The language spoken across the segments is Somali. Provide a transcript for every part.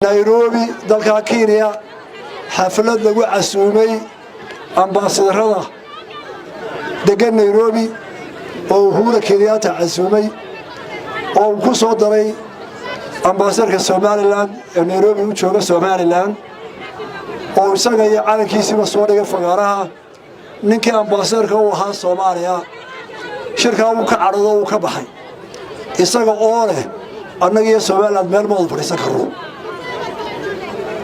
Nairobi dalka Kenya xaflad lagu casuumay ambassadorada degan Nairobi oo Uhuru Kenyatta casuumay oo ku soo daray ambassadorka Somaliland ee Nairobi u jooga Somaliland oo isaga iyo calankiisa soo dhigay fagaaraha ninkii ambassadorka u ahaa Soomaaliya shirka uu ka carado uu ka baxay isaga oo leh annaga iyo Somaliland meel mood fariisan karo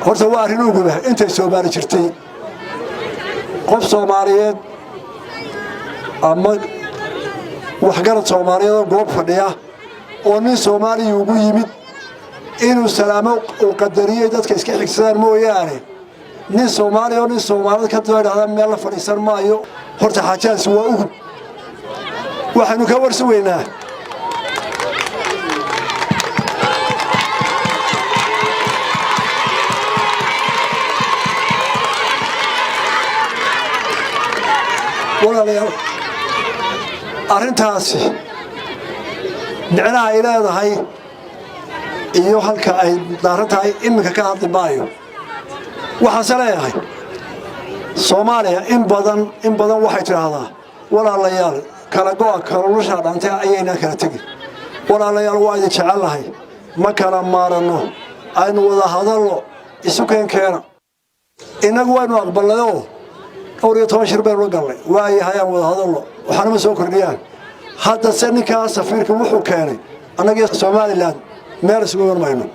horta waa arrin ugu weyn intay Soomaali jirtay qof Soomaaliyeed ama waxgarad Soomaaliyeed goob fadhiya oo nin Soomaali ugu yimid inuu salaamo u qadariyay dadka iska xigsadaan mooyaane nin Soomaali oo nin Soomaali ka doonaya meel la fadhiisan maayo horta xajaas waa ugu waxaanu ka warsuweynaa walaalayaal arrintaasi micnaha ay leedahay iyo halka ay daarantahay iminka ka hadli maayo waxaan leeyahay Soomaaliya in badan waxay tiraahdaa walaalayaal kala go'a kalulusha dhantay ayayna kala tagi walaalayaal waa idin jecelahay ma kala maarano aynu wada hadalno isu keenkeena inagu waynu aqbalnayo أوري تواشر بين وقلة وعي هيا وهذا الله وحنا مسوق الريال هذا سنة كاسفير كوحو كاني أنا جيت سومالي لان مارس قبل ما ينام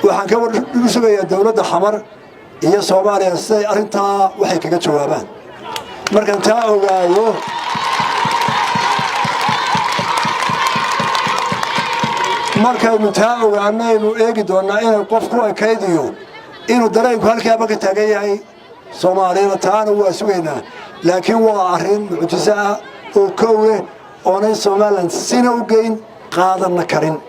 وحنكبر يسوي الدولة الحمر هي سومالي السي أرنتها وحكي كجوابان مركن تاعو قالوا مركن تاعو عنا إنه يجدوا أن إنه قفقوا كيديو إنه دريك هالكابك تجاي Soomaaliya taana waa sugeynaa laakiin waa arrin mucjisa oo koowe oo Soomaaliland sina u geyn qaadan karin